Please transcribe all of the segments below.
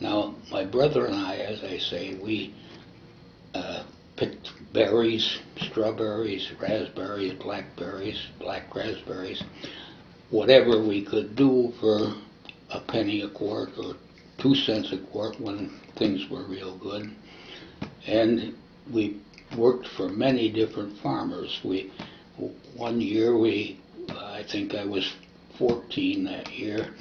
Now, my brother and I, as I say, we picked berries, strawberries, raspberries, blackberries, black raspberries, whatever we could do for a penny a quart or 2 cents a quart when things were real good. And we worked for many different farmers. One year I think I was 14 that year,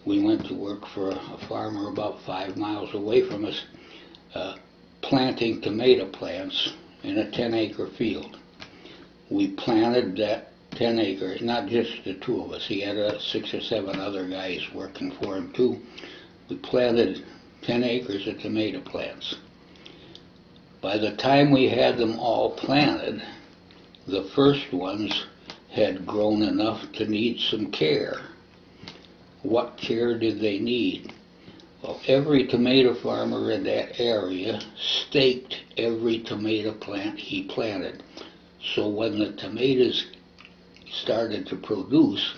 we went to work for a farmer about 5 miles away from us, planting tomato plants in a 10-acre field. We planted that 10 acre, not just the two of us, he had 6 or 7 other guys working for him too. We planted 10 acres of tomato plants. By the time we had them all planted, the first ones had grown enough to need some care. What care did they need? Well, every tomato farmer in that area staked every tomato plant he planted. So when the tomatoes started to produce,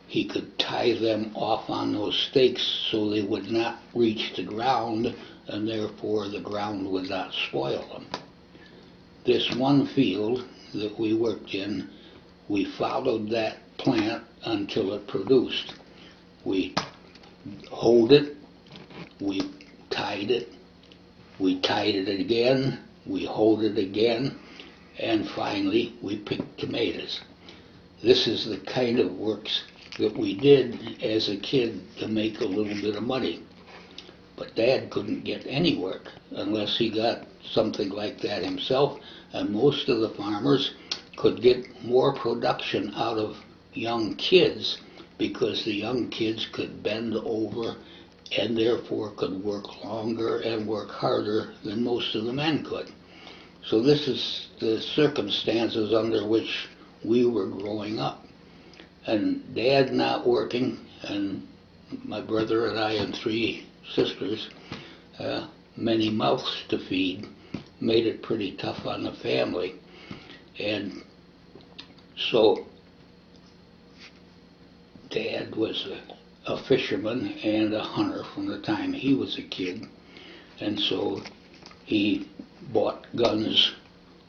he could tie them off on those stakes so they would not reach the ground, and therefore the ground would not spoil them. This one field that we worked in, we followed that plant until it produced. We hoed it, we tied it again, we hoed it again, and finally we picked tomatoes. This is the kind of works that we did as a kid to make a little bit of money. But Dad couldn't get any work unless he got something like that himself, and most of the farmers could get more production out of young kids because the young kids could bend over and therefore could work longer and work harder than most of the men could. So this is the circumstances under which we were growing up. And Dad not working, and my brother and I and 3 sisters, many mouths to feed, made it pretty tough on the family. And so Dad was a fisherman and a hunter from the time he was a kid, and so he bought guns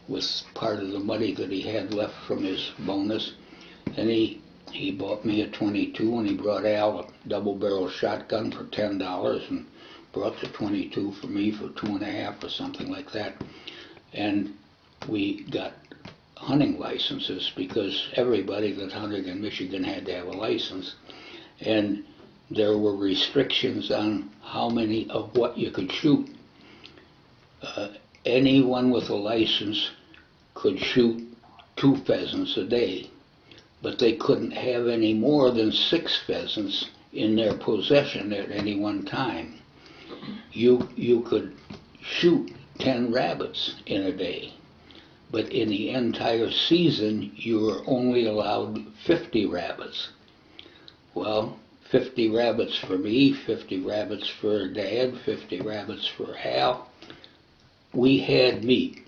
with part of the money that he had left from his bonus, and he bought me a .22, and he brought Al a double-barrel shotgun for $10 and brought the .22 for me for $2.50 or something like that. And we got hunting licenses because everybody that hunted in Michigan had to have a license, and there were restrictions on how many of what you could shoot. Anyone with a license could shoot 2 pheasants a day, but they couldn't have any more than 6 pheasants in their possession at any one time. You could shoot 10 rabbits in a day, but in the entire season you were only allowed 50 rabbits. Well, 50 rabbits for me, 50 rabbits for Dad, 50 rabbits for Al. We had meat.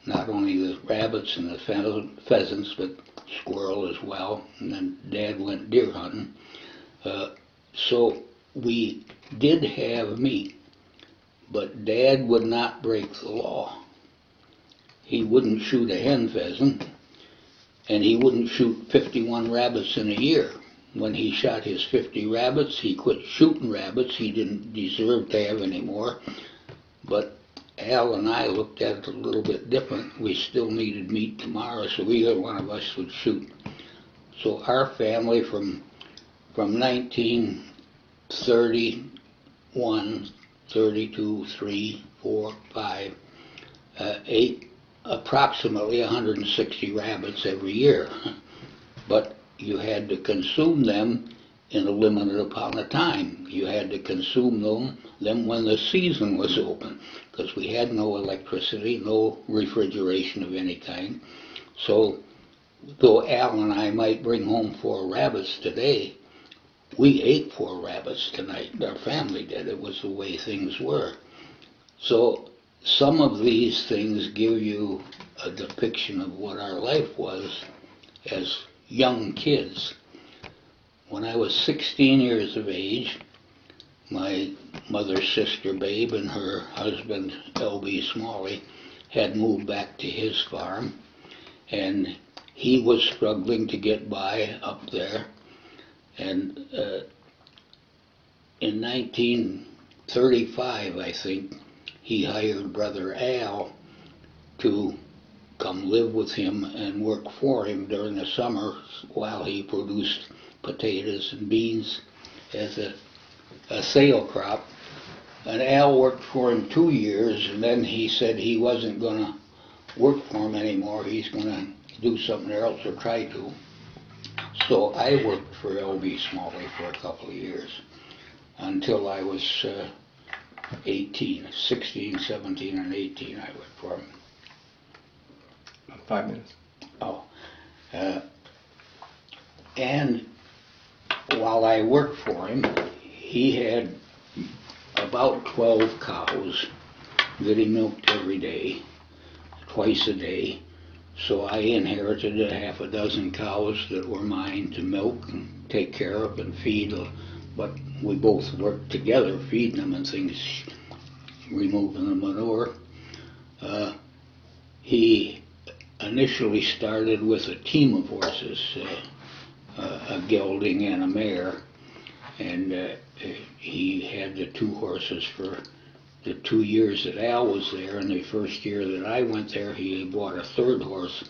Not only the rabbits and the pheasants, but squirrel as well, and then Dad went deer hunting. So we did have meat, but Dad would not break the law. He wouldn't shoot a hen pheasant, and he wouldn't shoot 51 rabbits in a year. When he shot his 50 rabbits, he quit shooting rabbits. He didn't deserve to have any more. But Al and I looked at it a little bit different. We still needed meat tomorrow, so either one of us would shoot. So our family from 1931, 32, 3, 4, 5, ate approximately 160 rabbits every year. But you had to consume them in a limited amount of time. You had to consume them when the season was open, because we had no electricity, no refrigeration of any kind. So though Al and I might bring home 4 rabbits today, we ate 4 rabbits tonight. Our family did. It was the way things were. So some of these things give you a depiction of what our life was as young kids. When I was 16 years of age, my mother's sister Babe and her husband L.B. Smalley had moved back to his farm, and he was struggling to get by up there. And in 1935, I think, he hired Brother Al to come live with him and work for him during the summer while he produced potatoes and beans as a sale crop. And Al worked for him 2 years, and then he said he wasn't going to work for him anymore. He's going to do something else, or try to. So I worked for L.B. Smalley for a couple of years until I was 18, 16, 17, and 18 I worked for him. 5 minutes. Oh. And while I worked for him, he had about 12 cows that he milked every day, twice a day. So I inherited a half a dozen cows that were mine to milk and take care of and feed. But we both worked together, feeding them and things, removing the manure. He initially started with a team of horses, a gelding and a mare, and he had the 2 horses for the 2 years that Al was there, and the first year that I went there he bought a 3rd horse,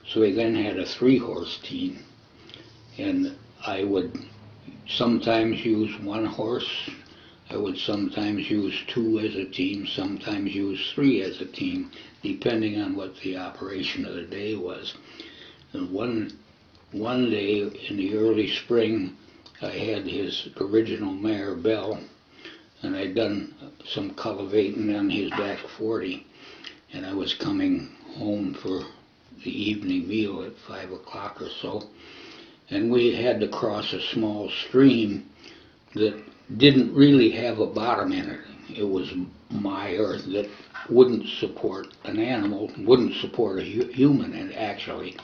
so he then had a 3-horse team. And I would sometimes use 1 horse, I would sometimes use 2 as a team, sometimes use 3 as a team, depending on what the operation of the day was. And one day in the early spring, I had his original mare, Belle, and I'd done some cultivating on his back 40, and I was coming home for the evening meal at 5 o'clock or so, and we had to cross a small stream that didn't really have a bottom in it. It was mire that wouldn't support an animal, wouldn't support a human, and actually.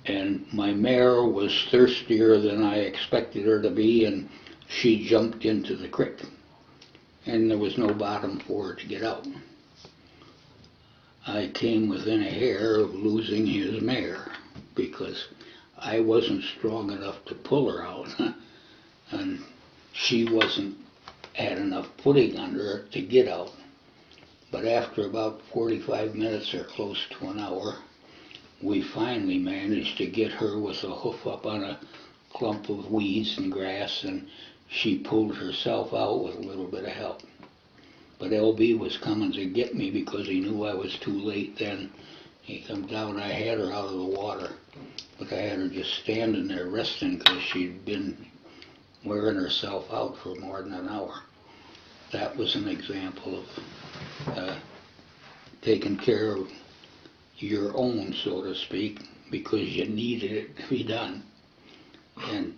And my mare was thirstier than I expected her to be, and she jumped into the creek, and there was no bottom for her to get out. I came within a hair of losing his mare because I wasn't strong enough to pull her out, and she had enough footing under her to get out. But after about 45 minutes or close to an hour, we finally managed to get her with a hoof up on a clump of weeds and grass, and she pulled herself out with a little bit of help. But L.B. was coming to get me because he knew I was too late then. He come down, I had her out of the water, but I had her just standing there resting because she'd been wearing herself out for more than an hour. That was an example of taking care of your own, so to speak, because you needed it to be done. And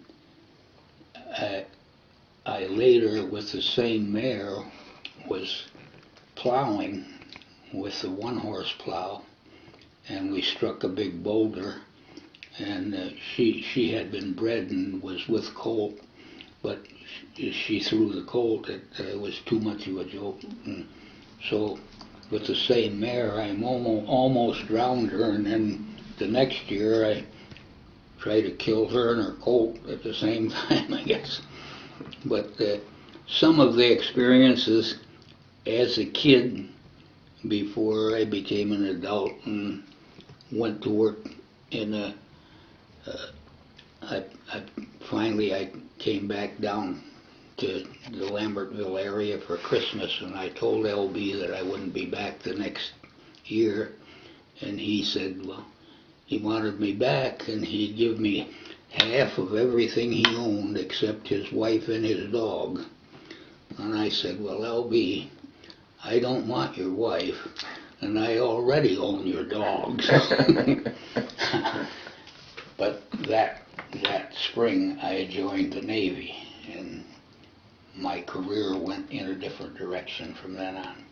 I later, with the same mare, was plowing with the 1-horse plow, and we struck a big boulder, and she had been bred and was with colt, but she threw the colt. It was too much of a joke. And so with the same mare, I almost drowned her, and then the next year I tried to kill her and her colt at the same time, I guess. But some of the experiences as a kid, before I became an adult and went to work in a, finally I came back down to the Lambertville area for Christmas, and I told L.B. that I wouldn't be back the next year, and he said, well, he wanted me back, and he'd give me half of everything he owned except his wife and his dog. And I said, well, L.B., I don't want your wife, and I already own your dogs. But that spring I joined the Navy, and my career went in a different direction from then on.